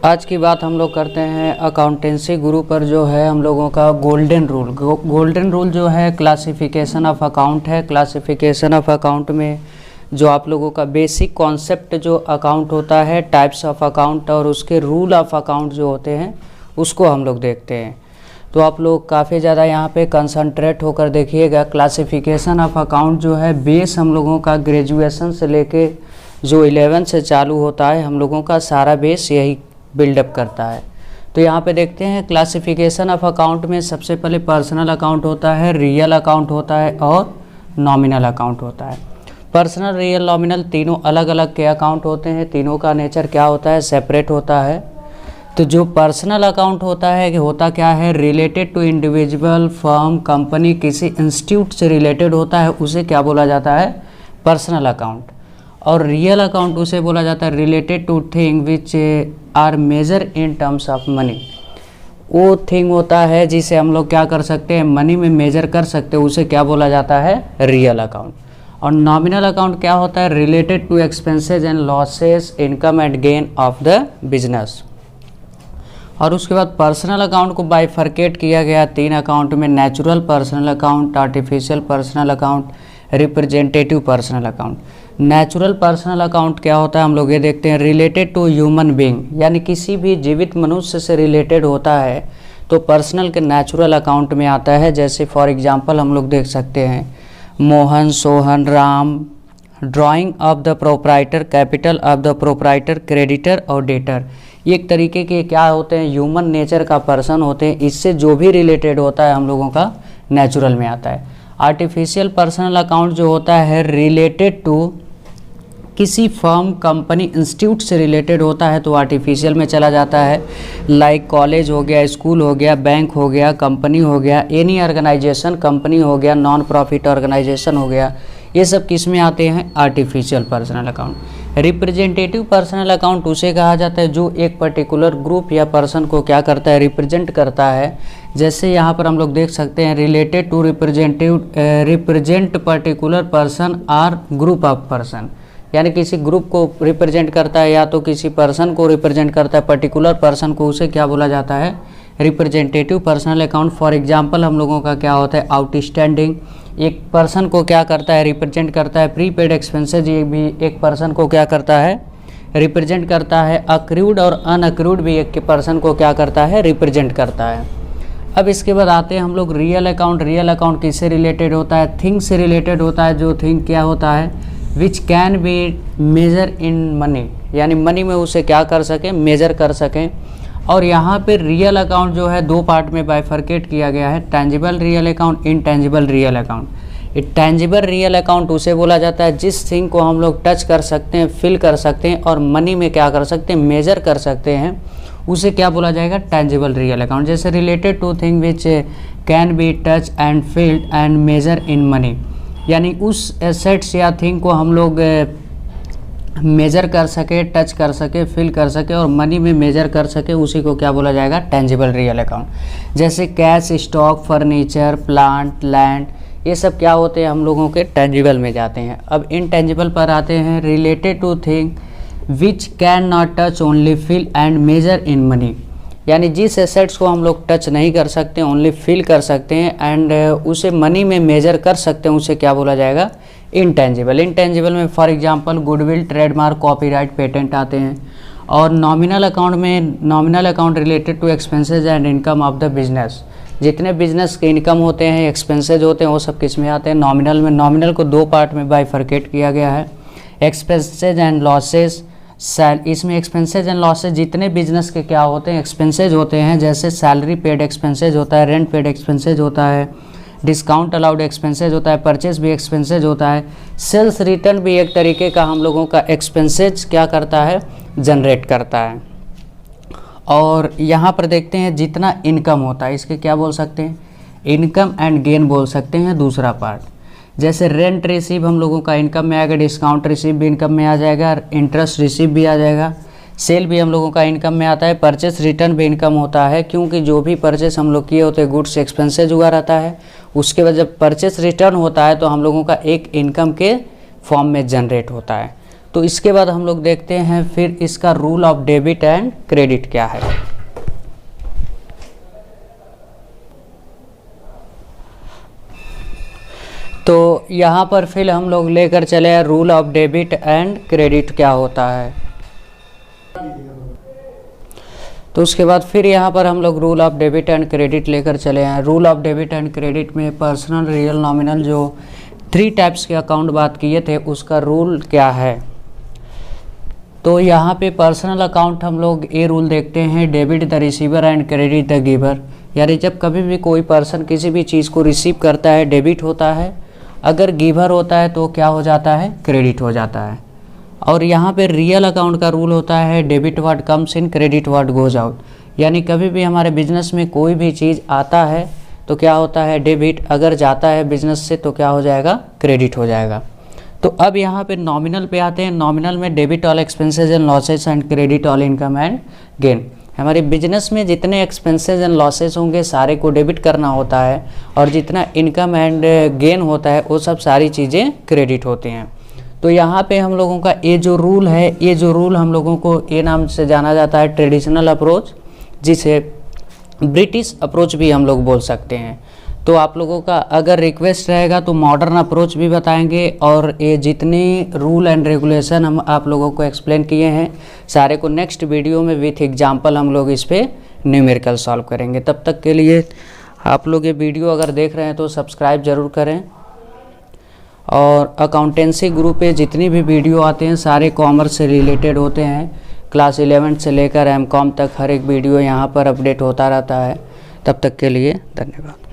आज की बात हम लोग करते हैं अकाउंटेंसी गुरु पर। जो है हम लोगों का गोल्डन रूल जो है क्लासिफिकेशन ऑफ अकाउंट है। क्लासिफिकेशन ऑफ अकाउंट में जो आप लोगों का बेसिक कॉन्सेप्ट जो अकाउंट होता है, टाइप्स ऑफ अकाउंट और उसके रूल ऑफ अकाउंट जो होते हैं उसको हम लोग देखते हैं। तो आप लोग काफ़ी ज़्यादा यहाँ पे कंसंट्रेट होकर देखिएगा। क्लासिफिकेशन ऑफ अकाउंट जो है बेस हम लोगों का ग्रेजुएशन से लेके जो 11 से चालू होता है, हम लोगों का सारा बेस यही बिल्डअप करता है। तो यहाँ पे देखते हैं क्लासिफिकेशन ऑफ अकाउंट में सबसे पहले पर्सनल अकाउंट होता है, रियल अकाउंट होता है और नॉमिनल अकाउंट होता है। पर्सनल, रियल, नॉमिनल तीनों अलग अलग के अकाउंट होते हैं। तीनों का नेचर क्या होता है? सेपरेट होता है। तो जो पर्सनल अकाउंट होता है कि होता क्या है? Related to individual, firm, company, किसी इंस्टीट्यूट से रिलेटेड होता है, उसे क्या बोला जाता है? Personal account. और रियल अकाउंट उसे बोला जाता है related to thing which are measure in terms of money. वो थिंग होता है जिसे हम लोग क्या कर सकते हैं? मनी में मेजर कर सकते हैं, उसे क्या बोला जाता है? Real account. और नॉमिनल अकाउंट क्या होता है? Related to expenses and losses, income and gain of the business. और उसके बाद पर्सनल अकाउंट को बाइफरकेट किया गया 3 अकाउंट में: natural personal account, artificial personal account, representative personal account. Natural personal account क्या होता है? हम लोग ये देखते हैं रिलेटेड टू ह्यूमन बीइंग, यानी किसी भी जीवित मनुष्य से रिलेटेड होता है तो पर्सनल के नेचुरल अकाउंट में आता है। जैसे फॉर एग्जांपल हम लोग देख सकते हैं Mohan, Sohan, Ram, drying of the proprietor, capital of the proprietor, creditor और डेटर। ये एक तरीके के क्या होते हैं? ह्यूमन नेचर का पर्सन होते हैं। इससे जो भी रिलेटेड होता है हम लोगों का नेचुरल में आता है। आर्टिफिशियल पर्सनल अकाउंट जो होता है रिलेटेड टू किसी फर्म, कंपनी, इंस्टीट्यूट से रिलेटेड होता है तो आर्टिफिशियल में चला जाता है। लाइक कॉलेज हो गया, स्कूल हो गया, बैंक हो गया, कंपनी हो गया, एनी ऑर्गेनाइजेशन, कंपनी हो गया, नॉन प्रॉफिट ऑर्गेनाइजेशन हो गया, ये सब किस में आते हैं? Artificial personal account. Representative personal account उसे कहा जाता है जो एक पर्टिकुलर ग्रुप या पर्सन को क्या करता है? रिप्रेजेंट करता है। जैसे यहाँ पर हम लोग देख सकते हैं related to represent particular person or group of person, यानी किसी ग्रुप को रिप्रेजेंट करता है या तो किसी पर्सन को रिप्रेजेंट करता है, पर्टिकुलर पर्सन को, उसे क्या बोला जाता है? Representative personal account. For example हम लोगों का क्या होता है? आउटस्टैंडिंग एक पर्सन को क्या करता है? रिप्रेजेंट करता है। प्रीपेड एक्सपेंसेज ये भी एक पर्सन को क्या करता है? रिप्रेजेंट करता है। अक्रूड और अनअक्रूड भी एक पर्सन को क्या करता है? रिप्रेजेंट करता है। अब इसके बाद आते हैं हम लोग रियल अकाउंट। रियल अकाउंट किससे रिलेटेड होता है? थिंग से रिलेटेड होता है। जो थिंग क्या होता है? Which can be measure in money, यानी मनी में उसे क्या कर सकें? मेजर कर सकें। और यहाँ पे रियल अकाउंट जो है 2 पार्ट में बाइफरकेट किया गया है: tangible real account, intangible real account. Tangible real account उसे बोला जाता है जिस थिंग को हम लोग टच कर सकते हैं, फील कर सकते हैं और मनी में क्या कर सकते हैं? मेजर कर सकते हैं, उसे क्या बोला जाएगा? Tangible real account. जैसे related to thing which can be touch and feeled and measure in money, यानी उस एसेट्स या थिंग को हम लोग मेजर कर सके, टच कर सके, फील कर सके और मनी में मेजर कर सके, उसी को क्या बोला जाएगा? Tangible real account. जैसे cash, stock, furniture, plant, land, ये सब क्या होते हैं? हम लोगों के टेंजिबल में जाते हैं। अब इनटेंजिबल पर आते हैं। Related to thing which can not touch, only feel and measure in money, यानी जिस एसेट्स को हम लोग टच नहीं कर सकते, ओनली फील कर सकते हैं एंड उसे मनी में मेजर कर सकते हैं, उसे क्या बोला जाएगा? इनटेंजिबल। इनटेंजिबल में for example goodwill, trademark, copyright, patent आते हैं। और नॉमिनल अकाउंट में nominal account related to expenses and income of the business. जितने बिजनेस के इनकम होते हैं, एक्सपेंसेज होते हैं, वो सब किस में आते हैं? नॉमिनल में। नॉमिनल को 2 पार्ट में बाइफरकेट किया गया है: एक्सपेंसेज एंड लॉसेस। इसमें एक्सपेंसेज एंड लॉसेज जितने बिजनेस के क्या होते हैं? एक्सपेंसेज होते हैं। जैसे सैलरी पेड एक्सपेंसेज होता है, रेंट पेड एक्सपेंसेज होता है, डिस्काउंट अलाउड एक्सपेंसेज होता है, परचेज भी एक्सपेंसेज होता है, सेल्स रिटर्न भी एक तरीके का हम लोगों का एक्सपेंसेज क्या करता है? जनरेट करता है। और यहाँ पर देखते हैं जितना इनकम होता है, इसके क्या बोल सकते हैं? इनकम एंड गेन बोल सकते हैं दूसरा पार्ट। जैसे रेंट रिसीव हम लोगों का इनकम में आएगा, डिस्काउंट रिसीव भी इनकम में आ जाएगा, इंटरेस्ट रिसीव भी आ जाएगा, सेल भी हम लोगों का इनकम में आता है, परचेस रिटर्न भी इनकम होता है, क्योंकि जो भी परचेस हम लोग किए होते हैं गुड्स एक्सपेंसेज हुआ रहता है। उसके बाद जब परचेस रिटर्न होता है तो हम लोगों का एक इनकम के फॉर्म में जनरेट होता है। तो इसके बाद हम लोग देखते हैं फिर इसका rule of debit and credit क्या है। तो यहाँ पर फिर हम लोग लेकर चले हैं rule of debit and credit क्या होता है। तो उसके बाद फिर यहाँ पर हम लोग rule of debit and credit लेकर चले हैं। Rule of debit and credit में पर्सनल, रियल, नॉमिनल जो 3 टाइप्स के अकाउंट बात किए थे उसका रूल क्या है। तो यहाँ पे पर्सनल अकाउंट हम लोग ये रूल देखते हैं, debit the receiver and credit the giver. यानी जब कभी भी कोई पर्सन किसी भी चीज़ को रिसीव करता है डेबिट होता है, अगर गिवर होता है तो क्या हो जाता है, क्रेडिट हो जाता है। और यहाँ पे रियल अकाउंट का रूल होता है debit what comes in, credit what goes out. यानी कभी भी हमारे बिजनेस में कोई भी चीज़ आता है तो क्या होता है डेबिट, अगर जाता है बिजनेस से तो क्या हो जाएगा, क्रेडिट हो जाएगा। तो अब यहाँ पे नॉमिनल पे आते हैं। नॉमिनल में debit all expenses and losses and credit all income and gain. हमारे बिजनेस में जितने एक्सपेंसेस एंड लॉसेस होंगे सारे को डेबिट करना होता है, और जितना इनकम एंड गेन होता है वो सब सारी चीज़ें क्रेडिट होती हैं। तो यहाँ पे हम लोगों का ये जो रूल है, ये जो रूल हम लोगों को ये नाम से जाना जाता है ट्रेडिशनल अप्रोच, जिसे ब्रिटिश अप्रोच भी हम लोग बोल सकते हैं। तो आप लोगों का अगर रिक्वेस्ट रहेगा तो मॉडर्न अप्रोच भी बताएंगे, और ये जितने रूल एंड रेगुलेशन हम आप लोगों को एक्सप्लेन किए हैं सारे को नेक्स्ट वीडियो में विथ एग्जांपल हम लोग इस पर न्यूमेरिकल सॉल्व करेंगे। तब तक के लिए आप लोग ये वीडियो अगर देख रहे हैं तो सब्सक्राइब ज़रूर करें, और अकाउंटेंसी ग्रुप पे जितनी भी वीडियो आते हैं सारे कॉमर्स से रिलेटेड होते हैं। क्लास 11 से लेकर M.Com तक हर एक वीडियो यहाँ पर अपडेट होता रहता है। तब तक के लिए धन्यवाद।